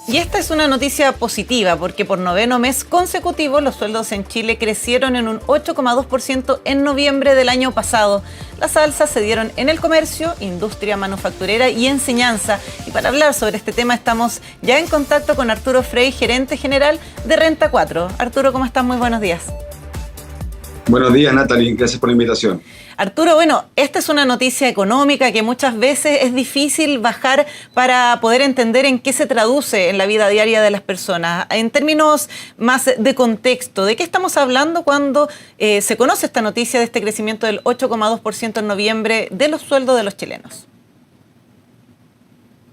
Y esta es una noticia positiva porque por noveno mes consecutivo los sueldos en Chile crecieron en un 8,2% en noviembre del año pasado. Las alzas se dieron en el comercio, industria manufacturera y enseñanza. Y para hablar sobre este tema estamos ya en contacto con Arturo Frey, gerente general de Renta 4. Arturo, ¿cómo estás? Muy buenos días. Buenos días, Natalie. Gracias por la invitación. Arturo, bueno, esta es una noticia económica que muchas veces es difícil bajar para poder entender en qué se traduce en la vida diaria de las personas. En términos más de contexto, ¿de qué estamos hablando cuando se conoce esta noticia de este crecimiento del 8,2% en noviembre de los sueldos de los chilenos?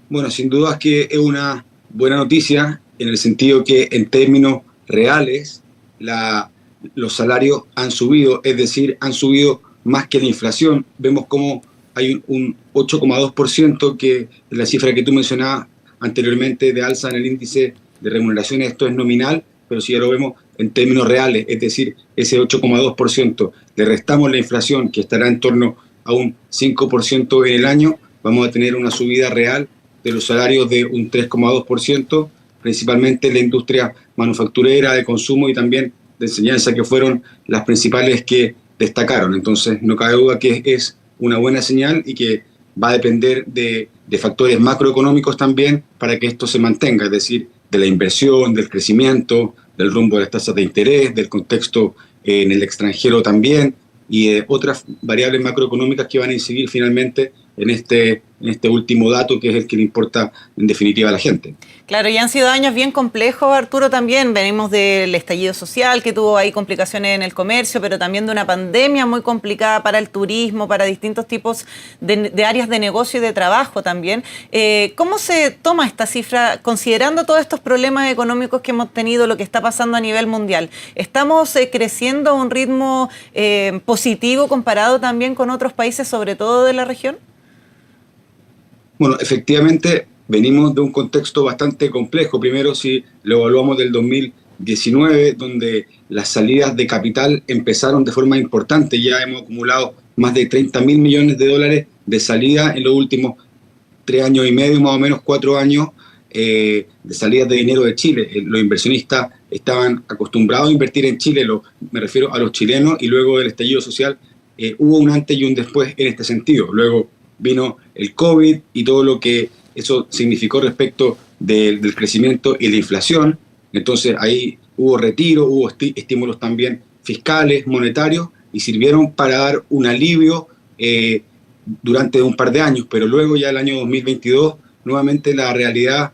Bueno, sin duda es que es una buena noticia en el sentido que en términos reales los salarios han subido, es decir, han subido más que la inflación. Vemos como hay un 8,2%, que es la cifra que tú mencionabas anteriormente de alza en el índice de remuneraciones. Esto es nominal, pero si ya lo vemos en términos reales, es decir, ese 8,2%, le restamos la inflación, que estará en torno a un 5% en el año, vamos a tener una subida real de los salarios de un 3,2%, principalmente en la industria manufacturera, de consumo y también de enseñanza, que fueron las principales que destacaron. Entonces, no cabe duda que es una buena señal y que va a depender de factores macroeconómicos también para que esto se mantenga, es decir, de la inversión, del crecimiento, del rumbo de las tasas de interés, del contexto en el extranjero también, y de otras variables macroeconómicas que van a incidir finalmente en este último dato, que es el que le importa en definitiva a la gente. Claro, y han sido años bien complejos, Arturo, también. Venimos del estallido social, que tuvo ahí complicaciones en el comercio, pero también de una pandemia muy complicada para el turismo, para distintos tipos de áreas de negocio y de trabajo también. ¿Cómo se toma esta cifra, considerando todos estos problemas económicos que hemos tenido, lo que está pasando a nivel mundial? ¿Estamos creciendo a un ritmo positivo comparado también con otros países, sobre todo de la región? Bueno, efectivamente venimos de un contexto bastante complejo. Primero, si lo evaluamos del 2019, donde las salidas de capital empezaron de forma importante. Ya hemos acumulado más de 30.000 millones de dólares de salida en los últimos 3 años y medio, más o menos 4 años, de salidas de dinero de Chile. Los inversionistas estaban acostumbrados a invertir en Chile, me refiero a los chilenos, y luego del estallido social hubo un antes y un después en este sentido. Luego vino el COVID y todo lo que eso significó respecto del crecimiento y la inflación. Entonces ahí hubo retiro, hubo estímulos también fiscales, monetarios, y sirvieron para dar un alivio durante un par de años. Pero luego, ya el año 2022, nuevamente la realidad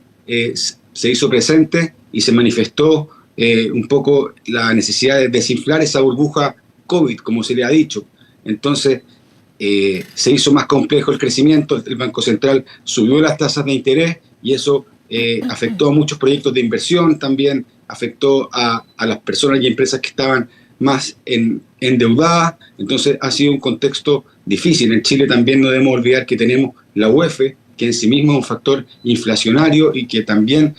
se hizo presente y se manifestó un poco la necesidad de desinflar esa burbuja COVID, como se le ha dicho. Entonces se hizo más complejo el crecimiento, el Banco Central subió las tasas de interés y eso afectó a muchos proyectos de inversión, también afectó a las personas y empresas que estaban más endeudadas. Entonces ha sido un contexto difícil. En Chile también no debemos olvidar que tenemos la UEF, que en sí mismo es un factor inflacionario y que también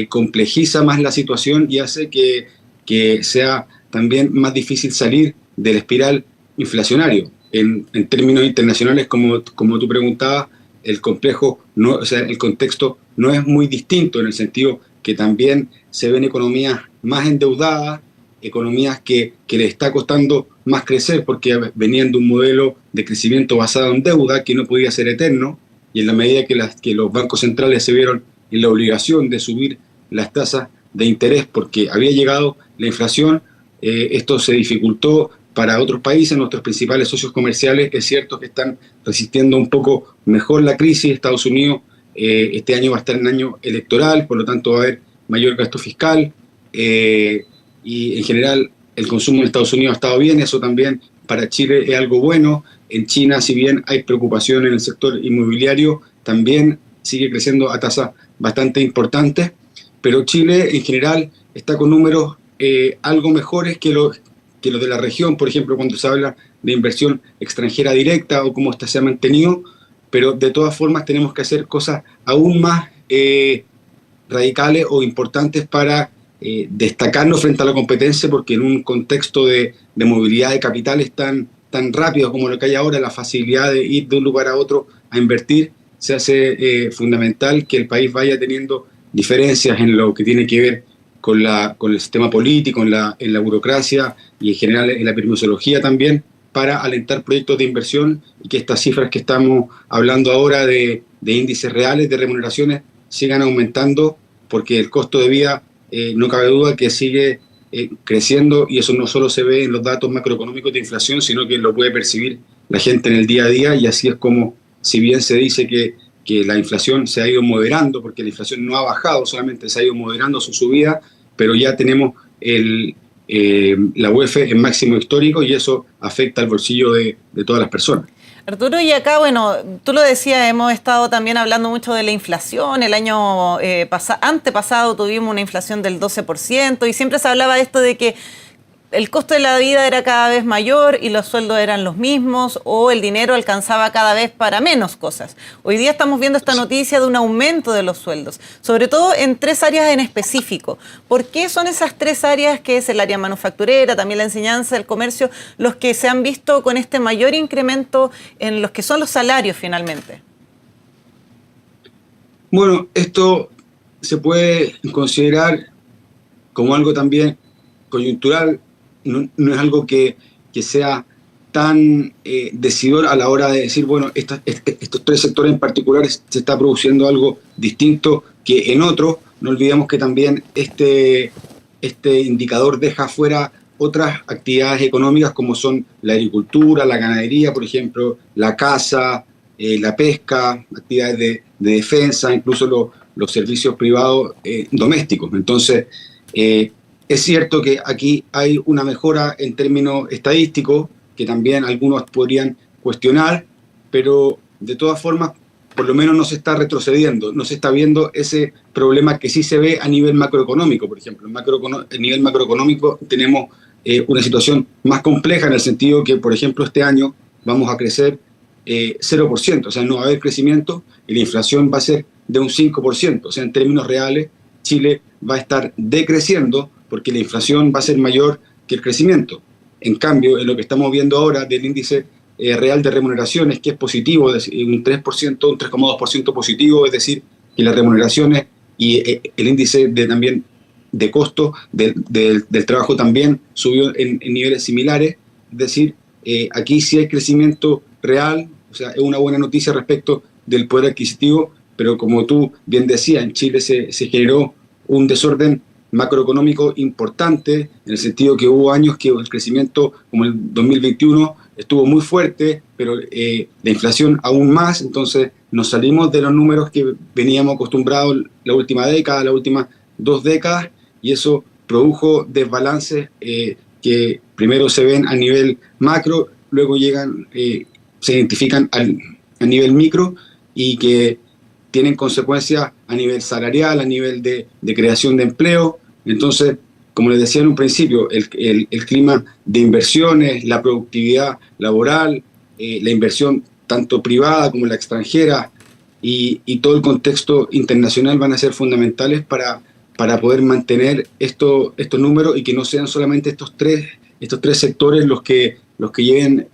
complejiza más la situación y hace que sea también más difícil salir de la espiral inflacionario. En términos internacionales, como tú preguntabas, el contexto no es muy distinto, en el sentido que también se ven economías más endeudadas, economías que les está costando más crecer porque venían de un modelo de crecimiento basado en deuda que no podía ser eterno, y en la medida que los bancos centrales se vieron en la obligación de subir las tasas de interés porque había llegado la inflación, esto se dificultó para otros países. Nuestros principales socios comerciales es cierto que están resistiendo un poco mejor la crisis. Estados Unidos este año va a estar en año electoral, por lo tanto va a haber mayor gasto fiscal y en general el consumo en Estados Unidos ha estado bien. Eso también para Chile es algo bueno. En China, si bien hay preocupación en el sector inmobiliario, también sigue creciendo a tasas bastante importantes, pero Chile en general está con números algo mejores que los de la región, por ejemplo, cuando se habla de inversión extranjera directa o cómo esta se ha mantenido, pero de todas formas tenemos que hacer cosas aún más radicales o importantes para destacarnos frente a la competencia, porque en un contexto de movilidad de capitales tan rápido como lo que hay ahora, la facilidad de ir de un lugar a otro a invertir, se hace fundamental que el país vaya teniendo diferencias en lo que tiene que ver con el sistema político, en la burocracia y en general en la epidemiología también, para alentar proyectos de inversión y que estas cifras que estamos hablando ahora de índices reales de remuneraciones sigan aumentando, porque el costo de vida no cabe duda que sigue creciendo, y eso no solo se ve en los datos macroeconómicos de inflación, sino que lo puede percibir la gente en el día a día, y así es como, si bien se dice que la inflación se ha ido moderando, porque la inflación no ha bajado, solamente se ha ido moderando su subida, pero ya tenemos la UEF en máximo histórico, y eso afecta al bolsillo de todas las personas. Arturo, y acá, bueno, tú lo decías, hemos estado también hablando mucho de la inflación. El año antepasado tuvimos una inflación del 12%, y siempre se hablaba de esto de que el costo de la vida era cada vez mayor y los sueldos eran los mismos, o el dinero alcanzaba cada vez para menos cosas. Hoy día estamos viendo esta noticia de un aumento de los sueldos, sobre todo en 3 áreas en específico. ¿Por qué son esas 3 áreas, que es el área manufacturera, también la enseñanza, el comercio, los que se han visto con este mayor incremento en los que son los salarios finalmente? Bueno, esto se puede considerar como algo también coyuntural. No es algo que sea tan decidor a la hora de decir, bueno, estos 3 sectores en particular se está produciendo algo distinto que en otros. No olvidemos que también este indicador deja fuera otras actividades económicas, como son la agricultura, la ganadería, por ejemplo, la caza, la pesca, actividades de defensa, incluso los servicios privados domésticos. Entonces, es cierto que aquí hay una mejora en términos estadísticos, que también algunos podrían cuestionar, pero de todas formas, por lo menos no se está retrocediendo, no se está viendo ese problema que sí se ve a nivel macroeconómico. Por ejemplo, a nivel macroeconómico tenemos una situación más compleja, en el sentido que, por ejemplo, este año vamos a crecer 0%, o sea, no va a haber crecimiento, y la inflación va a ser de un 5%, o sea, en términos reales, Chile va a estar decreciendo, porque la inflación va a ser mayor que el crecimiento. En cambio, en lo que estamos viendo ahora del índice real de remuneraciones, que es positivo, un 3%, un 3,2% positivo, es decir, que las remuneraciones y el índice también de costo del trabajo también subió en niveles similares. Es decir, aquí sí hay crecimiento real, o sea, es una buena noticia respecto del poder adquisitivo, pero como tú bien decías, en Chile se generó un desorden macroeconómico importante, en el sentido que hubo años que el crecimiento, como el 2021, estuvo muy fuerte, pero la inflación aún más. Entonces nos salimos de los números que veníamos acostumbrados la última década, las últimas 2 décadas, y eso produjo desbalances que primero se ven a nivel macro, luego se identifican a nivel micro, y que tienen consecuencias a nivel salarial, a nivel de creación de empleo. Entonces, como les decía en un principio, el clima de inversiones, la productividad laboral, la inversión tanto privada como la extranjera, y todo el contexto internacional van a ser fundamentales para poder mantener estos números, y que no sean solamente estos tres sectores los que lleven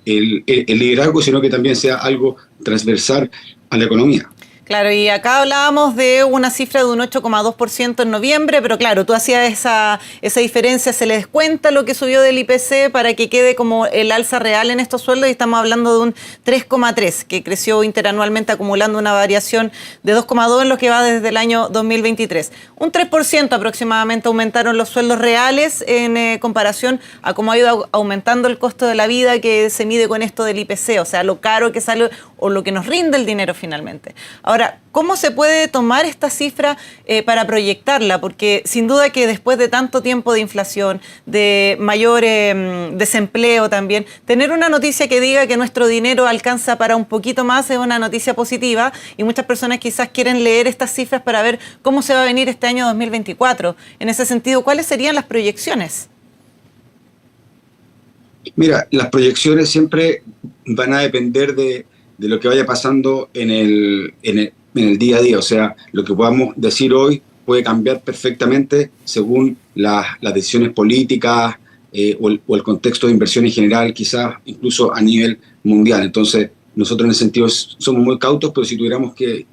el liderazgo, sino que también sea algo transversal a la economía. Claro, y acá hablábamos de una cifra de un 8,2% en noviembre, pero claro, tú hacías esa diferencia, se le descuenta lo que subió del IPC para que quede como el alza real en estos sueldos, y estamos hablando de un 3,3%, que creció interanualmente, acumulando una variación de 2,2% en lo que va desde el año 2023. Un 3% aproximadamente aumentaron los sueldos reales en comparación a cómo ha ido aumentando el costo de la vida, que se mide con esto del IPC, o sea, lo caro que sale o lo que nos rinde el dinero finalmente. Ahora, ¿cómo se puede tomar esta cifra para proyectarla? Porque sin duda que después de tanto tiempo de inflación, de mayor desempleo también, tener una noticia que diga que nuestro dinero alcanza para un poquito más es una noticia positiva, y muchas personas quizás quieren leer estas cifras para ver cómo se va a venir este año 2024. En ese sentido, ¿cuáles serían las proyecciones? Mira, las proyecciones siempre van a depender de lo que vaya pasando en el día a día. O sea, lo que podamos decir hoy puede cambiar perfectamente según las decisiones políticas o el contexto de inversión en general, quizás incluso a nivel mundial. Entonces, nosotros en ese sentido somos muy cautos, pero si tuviéramos que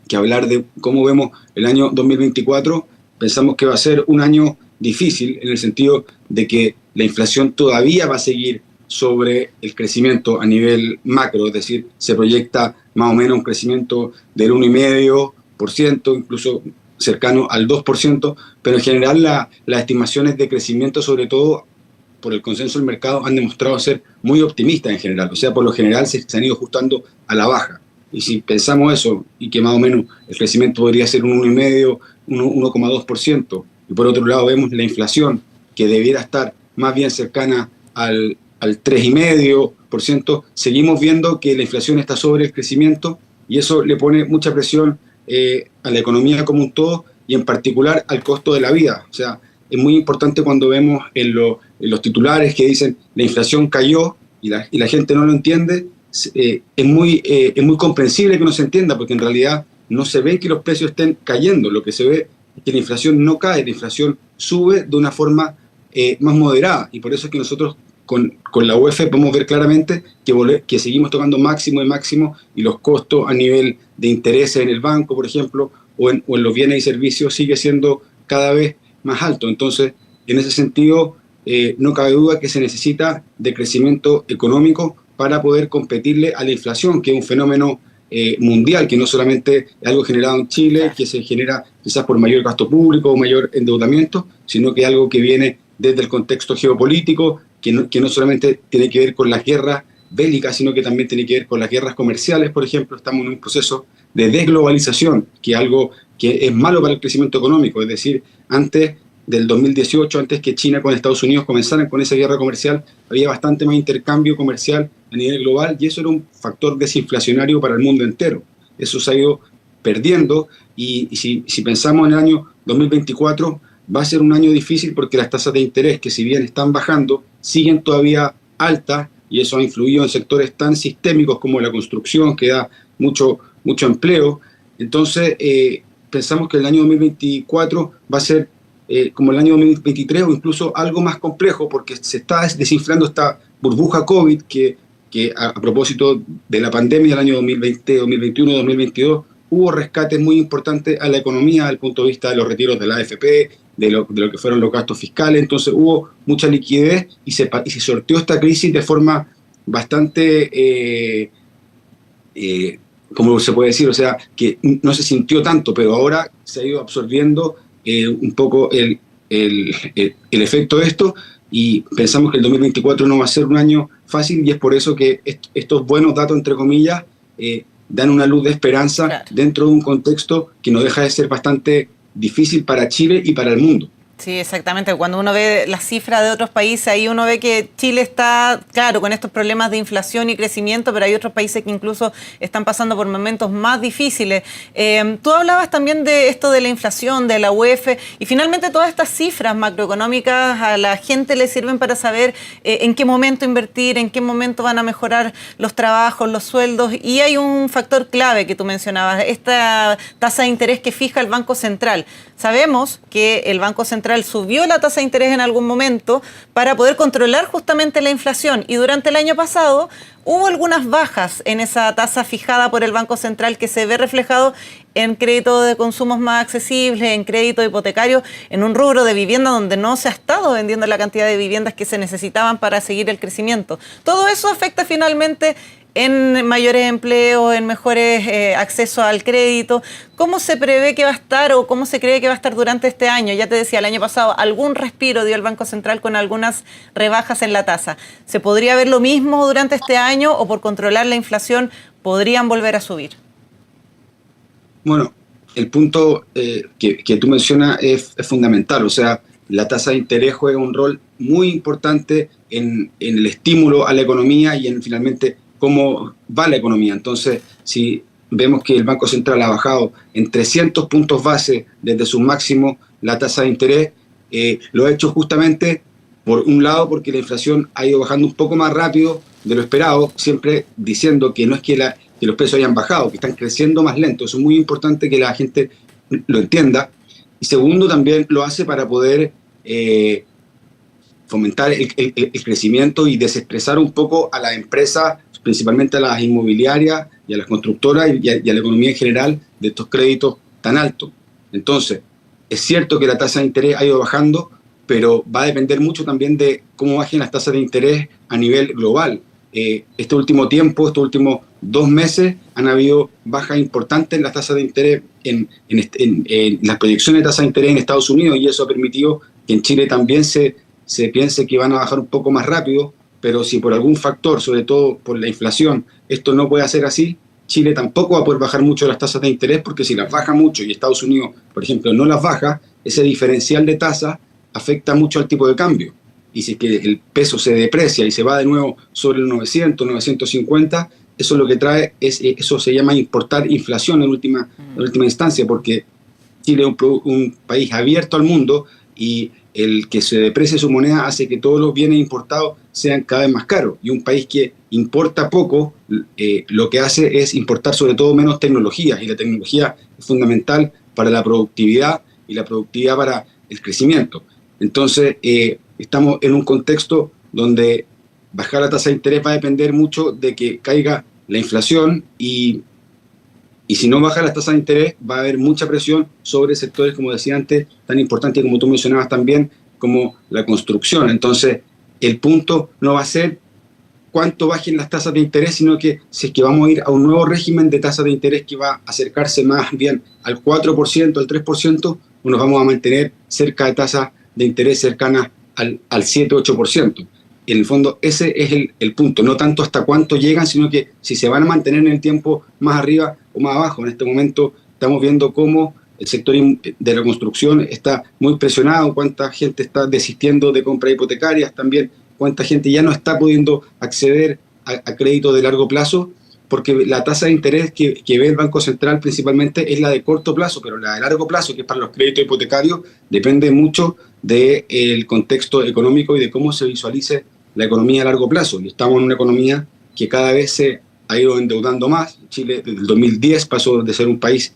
que hablar de cómo vemos el año 2024. Pensamos que va a ser un año difícil en el sentido de que la inflación todavía va a seguir sobre el crecimiento a nivel macro, es decir, se proyecta más o menos un crecimiento del 1,5%, incluso cercano al 2%, pero en general las estimaciones de crecimiento, sobre todo por el consenso del mercado, han demostrado ser muy optimistas en general, o sea, por lo general se han ido ajustando a la baja. Y si pensamos eso, y que más o menos el crecimiento podría ser un 1,5%, 1,2%, y por otro lado vemos la inflación, que debiera estar más bien cercana al 3,5%, seguimos viendo que la inflación está sobre el crecimiento, y eso le pone mucha presión a la economía como un todo, y en particular al costo de la vida. O sea, es muy importante cuando vemos en los titulares que dicen la inflación cayó y la gente no lo entiende. Es muy comprensible que no se entienda, porque en realidad no se ve que los precios estén cayendo, lo que se ve es que la inflación no cae, la inflación sube de una forma más moderada, y por eso es que nosotros con la UEF podemos ver claramente que seguimos tocando máximo y máximo, y los costos a nivel de intereses en el banco, por ejemplo, o en los bienes y servicios sigue siendo cada vez más alto. Entonces, en ese sentido, no cabe duda que se necesita de crecimiento económico para poder competirle a la inflación, que es un fenómeno mundial, que no solamente es algo generado en Chile, que se genera quizás por mayor gasto público o mayor endeudamiento, sino que es algo que viene desde el contexto geopolítico, que no solamente tiene que ver con las guerras bélicas, sino que también tiene que ver con las guerras comerciales. Por ejemplo, estamos en un proceso de desglobalización, que es algo que es malo para el crecimiento económico. Es decir, antes del 2018, antes que China con Estados Unidos comenzaran con esa guerra comercial, había bastante más intercambio comercial a nivel global, y eso era un factor desinflacionario para el mundo entero. Eso se ha ido perdiendo, y si pensamos en el año 2024, va a ser un año difícil porque las tasas de interés, que si bien están bajando, siguen todavía altas, y eso ha influido en sectores tan sistémicos como la construcción, que da mucho empleo. Entonces, pensamos que el año 2024 va a ser como el año 2023 o incluso algo más complejo, porque se está desinflando esta burbuja COVID que a propósito de la pandemia del año 2020, 2021, 2022, hubo rescates muy importantes a la economía desde el punto de vista de los retiros de la AFP, de lo que fueron los gastos fiscales. Entonces hubo mucha liquidez y se sorteó esta crisis de forma bastante, ¿cómo se puede decir? O sea, que no se sintió tanto, pero ahora se ha ido absorbiendo un poco el efecto de esto, y pensamos que el 2024 no va a ser un año fácil, y es por eso que estos buenos datos, entre comillas, dan una luz de esperanza, claro, dentro de un contexto que no deja de ser bastante difícil para Chile y para el mundo. Sí, exactamente. Cuando uno ve las cifras de otros países, ahí uno ve que Chile está, claro, con estos problemas de inflación y crecimiento, pero hay otros países que incluso están pasando por momentos más difíciles. Tú hablabas también de esto de la inflación, de la UEF, y finalmente todas estas cifras macroeconómicas a la gente le sirven para saber en qué momento invertir, en qué momento van a mejorar los trabajos, los sueldos, y hay un factor clave que tú mencionabas, esta tasa de interés que fija el Banco Central. Sabemos que el Banco Central subió la tasa de interés en algún momento para poder controlar justamente la inflación, y durante el año pasado hubo algunas bajas en esa tasa fijada por el Banco Central, que se ve reflejado en crédito de consumos más accesibles, en crédito hipotecario, en un rubro de vivienda donde no se ha estado vendiendo la cantidad de viviendas que se necesitaban para seguir el crecimiento. Todo eso afecta finalmente en mayores empleos, en mejores acceso al crédito. ¿Cómo se prevé que va a estar, o cómo se cree que va a estar durante este año? Ya te decía, el año pasado algún respiro dio el Banco Central con algunas rebajas en la tasa. ¿Se podría ver lo mismo durante este año, o por controlar la inflación podrían volver a subir? Bueno, el punto que tú mencionas es fundamental. O sea, la tasa de interés juega un rol muy importante en el estímulo a la economía y en finalmente cómo va la economía. Entonces, si vemos que el Banco Central ha bajado en 300 puntos base desde su máximo la tasa de interés, lo ha hecho justamente, por un lado, porque la inflación ha ido bajando un poco más rápido de lo esperado, siempre diciendo que no es que los precios hayan bajado, que están creciendo más lento. Eso es muy importante que la gente lo entienda. Y segundo, también lo hace para poder fomentar el crecimiento y desestresar un poco a las empresas, principalmente a las inmobiliarias y a las constructoras y a la economía en general de estos créditos tan altos. Entonces, es cierto que la tasa de interés ha ido bajando, pero va a depender mucho también de cómo bajen las tasas de interés a nivel global. Este último tiempo, estos últimos 2 meses, han habido bajas importantes en las tasas de interés, en las proyecciones de tasas de interés en Estados Unidos, y eso ha permitido que en Chile también se piense que van a bajar un poco más rápido, pero si por algún factor, sobre todo por la inflación, esto no puede ser así, Chile tampoco va a poder bajar mucho las tasas de interés, porque si las baja mucho y Estados Unidos, por ejemplo, no las baja, ese diferencial de tasas afecta mucho al tipo de cambio. Y si es que el peso se deprecia y se va de nuevo sobre el 900, 950, eso lo que trae eso se llama importar inflación en última instancia, porque Chile es un país abierto al mundo, y el que se deprecie su moneda hace que todos los bienes importados sean cada vez más caros. Y un país que importa poco, lo que hace es importar sobre todo menos tecnología, y la tecnología es fundamental para la productividad y la productividad para el crecimiento. Entonces, estamos en un contexto donde bajar la tasa de interés va a depender mucho de que caiga la inflación, y si no baja las tasas de interés va a haber mucha presión sobre sectores, como decía antes, tan importantes como tú mencionabas también, como la construcción. Entonces, el punto no va a ser cuánto bajen las tasas de interés, sino que si es que vamos a ir a un nuevo régimen de tasas de interés que va a acercarse más bien al 4%, al 3%, o nos vamos a mantener cerca de tasas de interés cercanas al 7-8%. En el fondo, ese es el punto, no tanto hasta cuánto llegan, sino que si se van a mantener en el tiempo más arriba o más abajo. En este momento estamos viendo cómo el sector de la construcción está muy presionado, cuánta gente está desistiendo de compras hipotecarias, también cuánta gente ya no está pudiendo acceder a créditos de largo plazo, porque la tasa de interés que ve el Banco Central principalmente es la de corto plazo, pero la de largo plazo, que es para los créditos hipotecarios, depende mucho del contexto económico y de cómo se visualice la economía a largo plazo. Y estamos en una economía que cada vez se ha ido endeudando más. Chile desde el 2010 pasó de ser un país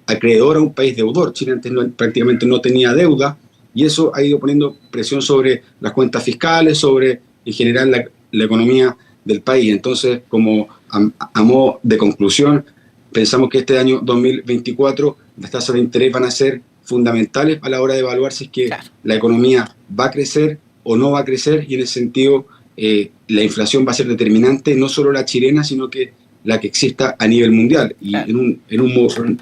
acreedor a un país deudor. Chile antes prácticamente no tenía deuda, y eso ha ido poniendo presión sobre las cuentas fiscales, sobre en general la economía del país. Entonces, como a modo de conclusión, pensamos que este año 2024 las tasas de interés van a ser fundamentales a la hora de evaluar si es que la economía va a crecer o no va a crecer, y en ese sentido la inflación va a ser determinante, no solo la chilena, sino que la que exista a nivel mundial. Y en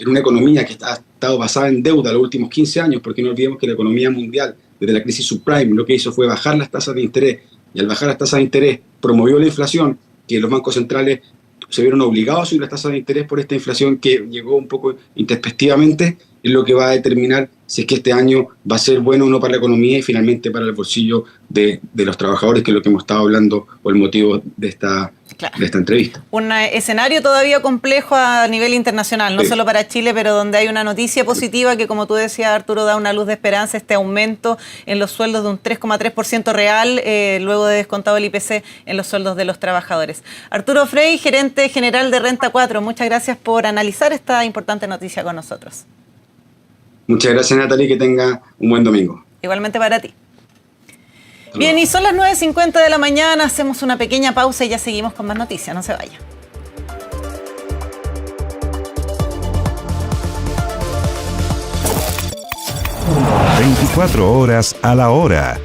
una economía que ha estado basada en deuda los últimos 15 años, porque no olvidemos que la economía mundial, desde la crisis subprime, lo que hizo fue bajar las tasas de interés, y al bajar las tasas de interés promovió la inflación, que los bancos centrales se vieron obligados a subir las tasas de interés por esta inflación que llegó un poco intempestivamente, es lo que va a determinar si es que este año va a ser bueno o no para la economía y finalmente para el bolsillo de los trabajadores, que es lo que hemos estado hablando o el motivo de esta entrevista. Un escenario todavía complejo a nivel internacional, no solo para Chile, pero donde hay una noticia positiva que, como tú decías, Arturo, da una luz de esperanza, este aumento en los sueldos de un 3,3% real, luego de descontado el IPC en los sueldos de los trabajadores. Arturo Frey, gerente general de Renta 4, muchas gracias por analizar esta importante noticia con nosotros. Muchas gracias, Natalie, que tenga un buen domingo. Igualmente para ti. Bien, y son las 9:50 de la mañana, hacemos una pequeña pausa y ya seguimos con más noticias, no se vaya. 24 horas a la hora.